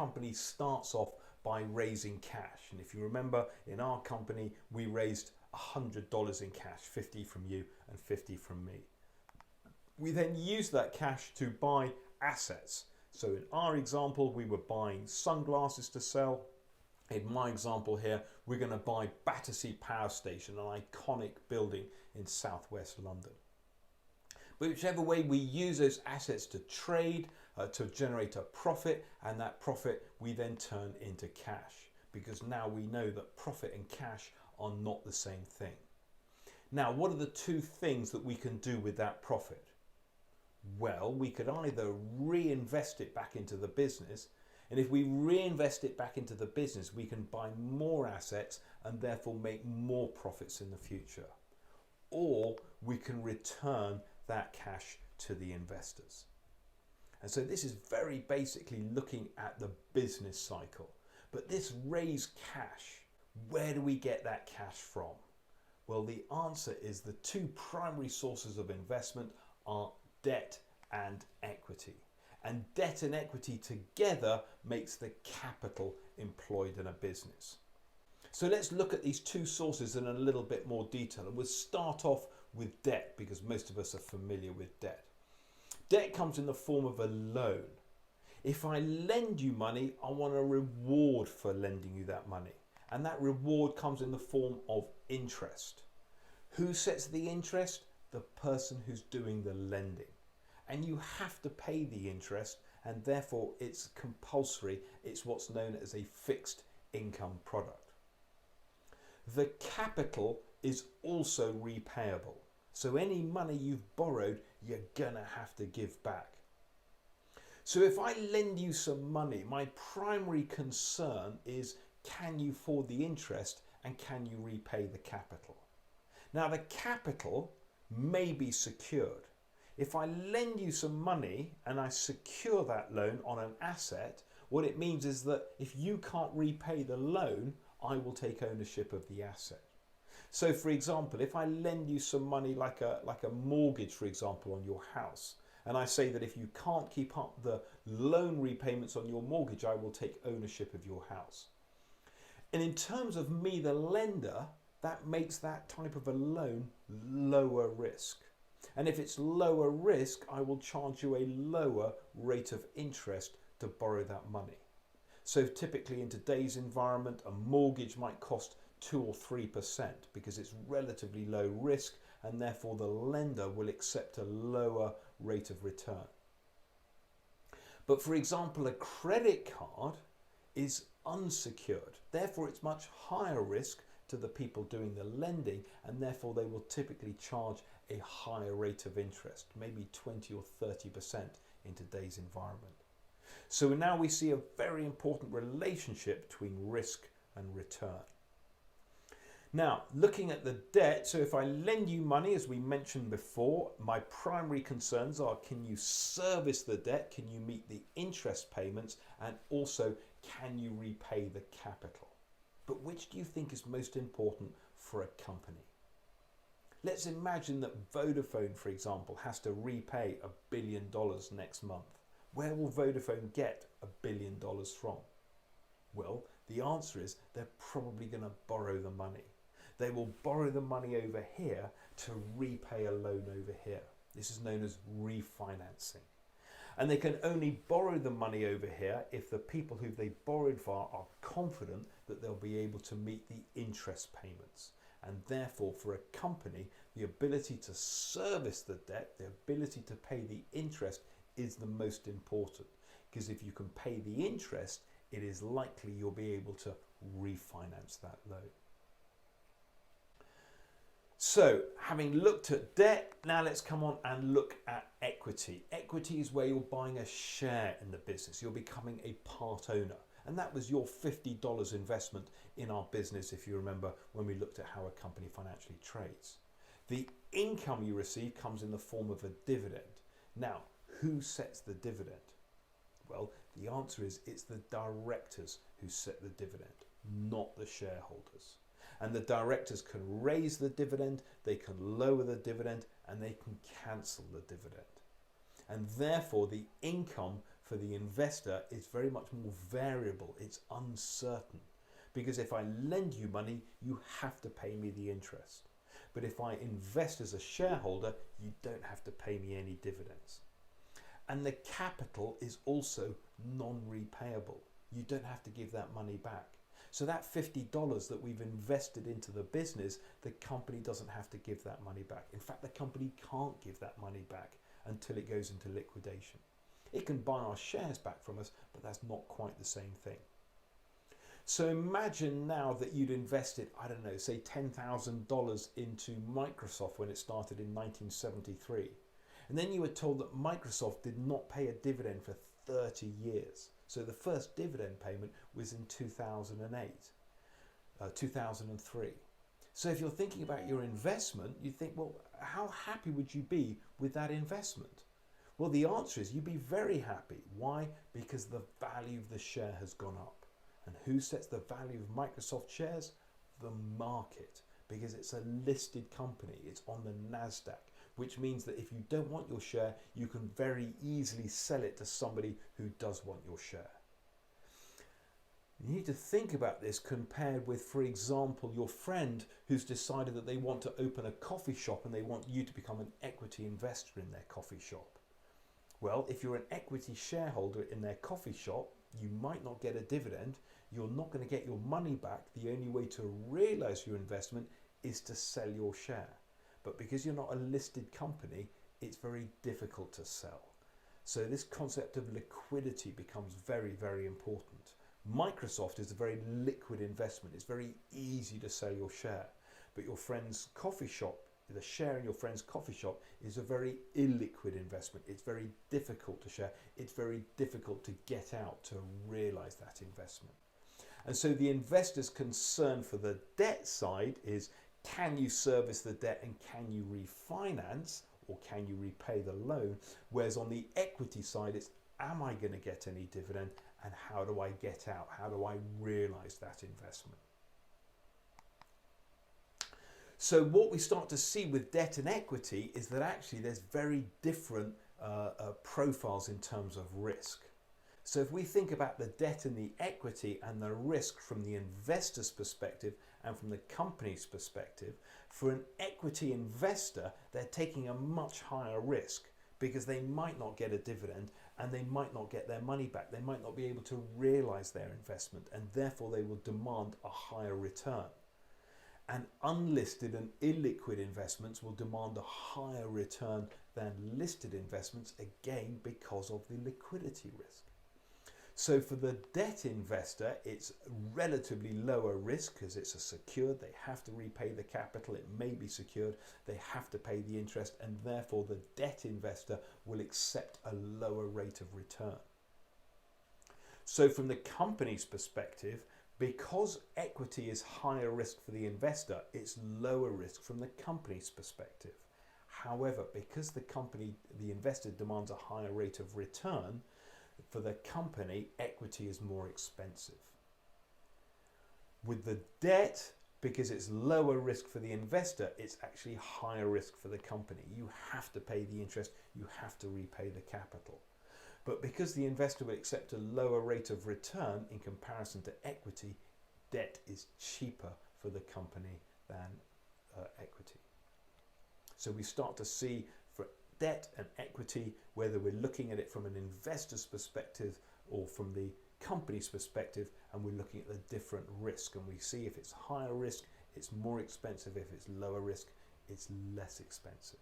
company starts off by raising cash. And if you remember, in our company, we raised $100 in cash, 50 from you and 50 from me. We then used that cash to buy assets. So in our example, we were buying sunglasses to sell. In my example here, we're going to buy Battersea Power Station, an iconic building in southwest London. But whichever way, we use those assets to trade, to generate a profit, and that profit we then turn into cash, because now we know that profit and cash are not the same thing. Now, what are the two things that we can do with that profit? Well, we could either reinvest it back into the business, and if we reinvest it back into the business, we can buy more assets and therefore make more profits in the future. Or we can return that cash to the investors. And so this is very basically looking at the business cycle. But this raised cash, where do we get that cash from? Well, the answer is the two primary sources of investment are debt and equity. And debt and equity together makes the capital employed in a business. So let's look at these two sources in a little bit more detail. And we'll start off with debt, because most of us are familiar with debt. Debt comes in the form of a loan. If I lend you money, I want a reward for lending you that money. And that reward comes in the form of interest. Who sets the interest? The person who's doing the lending. And you have to pay the interest, and therefore it's compulsory. It's what's known as a fixed income product. The capital is also repayable. So any money you've borrowed, you're gonna have to give back. So if I lend you some money, my primary concern is, can you afford the interest and can you repay the capital? Now the capital may be secured. If I lend you some money and I secure that loan on an asset, what it means is that if you can't repay the loan, I will take ownership of the asset. So for example, if I lend you some money like a mortgage, for example, on your house, and I say that if you can't keep up the loan repayments on your mortgage, I will take ownership of your house. And in terms of me, the lender, that makes that type of a loan lower risk. And if it's lower risk, I will charge you a lower rate of interest to borrow that money. So typically in today's environment, a mortgage might cost 2 or 3% because it's relatively low risk, and therefore the lender will accept a lower rate of return. But for example, a credit card is unsecured. Therefore, it's much higher risk to the people doing the lending, and therefore they will typically charge a higher rate of interest, maybe 20 or 30% in today's environment. So now we see a very important relationship between risk and return. Now, looking at the debt, so if I lend you money, as we mentioned before, my primary concerns are, can you service the debt? Can you meet the interest payments? And also, can you repay the capital? But which do you think is most important for a company? Let's imagine that Vodafone, for example, has to repay $1 billion next month. Where will Vodafone get $1 billion from? Well, the answer is they're probably going to borrow the money. They will borrow the money over here to repay a loan over here. This is known as refinancing. And they can only borrow the money over here if the people who they borrowed for are confident that they'll be able to meet the interest payments. And therefore, for a company, the ability to service the debt, the ability to pay the interest is the most important. Because if you can pay the interest, it is likely you'll be able to refinance that loan. So, having looked at debt, now let's come on and look at equity. Equity is where you're buying a share in the business. You're becoming a part owner. And that was your $50 investment in our business, if you remember, when we looked at how a company financially trades. The income you receive comes in the form of a dividend. Now, who sets the dividend? Well, the answer is it's the directors who set the dividend, not the shareholders. And the directors can raise the dividend, they can lower the dividend, and they can cancel the dividend. And therefore, the income for the investor is very much more variable. It's uncertain. Because if I lend you money, you have to pay me the interest. But if I invest as a shareholder, you don't have to pay me any dividends. And the capital is also non-repayable. You don't have to give that money back. So that $50 that we've invested into the business, the company doesn't have to give that money back. In fact, the company can't give that money back until it goes into liquidation. It can buy our shares back from us, but that's not quite the same thing. So imagine now that you'd invested, I don't know, say $10,000 into Microsoft when it started in 1973. And then you were told that Microsoft did not pay a dividend for 30 years. So the first dividend payment was in 2003. So if you're thinking about your investment, you think, well, how happy would you be with that investment? Well, the answer is you'd be very happy. Why? Because the value of the share has gone up. And who sets the value of Microsoft shares? The market, because it's a listed company. It's on the NASDAQ, which means that if you don't want your share, you can very easily sell it to somebody who does want your share. You need to think about this compared with, for example, your friend who's decided that they want to open a coffee shop and they want you to become an equity investor in their coffee shop. Well, if you're an equity shareholder in their coffee shop, you might not get a dividend. You're not going to get your money back. The only way to realize your investment is to sell your share. But because you're not a listed company, it's very difficult to sell. So this concept of liquidity becomes very, very important. Microsoft is a very liquid investment. It's very easy to sell your share. But your friend's coffee shop, the share in your friend's coffee shop, is a very illiquid investment. It's very difficult to share. It's very difficult to get out to realize that investment. And so the investor's concern for the debt side is, can you service the debt and can you refinance, or can you repay the loan? Whereas on the equity side, it's, am I going to get any dividend and how do I get out? How do I realize that investment? So what we start to see with debt and equity is that actually there's very different profiles in terms of risk. So if we think about the debt and the equity and the risk from the investor's perspective and from the company's perspective, for an equity investor, they're taking a much higher risk because they might not get a dividend and they might not get their money back. They might not be able to realize their investment and therefore they will demand a higher return. And unlisted and illiquid investments will demand a higher return than listed investments, again because of the liquidity risk. So for the debt investor, it's relatively lower risk because it's a secured, they have to repay the capital, it may be secured, they have to pay the interest, and therefore the debt investor will accept a lower rate of return. So from the company's perspective, because equity is higher risk for the investor, it's lower risk from the company's perspective. However, because the investor demands a higher rate of return, for the company, equity is more expensive. With the debt, because it's lower risk for the investor, it's actually higher risk for the company. You have to pay the interest, you have to repay the capital. But because the investor will accept a lower rate of return in comparison to equity, debt is cheaper for the company than equity. So we start to see for debt and equity, whether we're looking at it from an investor's perspective or from the company's perspective, and we're looking at the different risk, and we see if it's higher risk, it's more expensive. If it's lower risk, it's less expensive.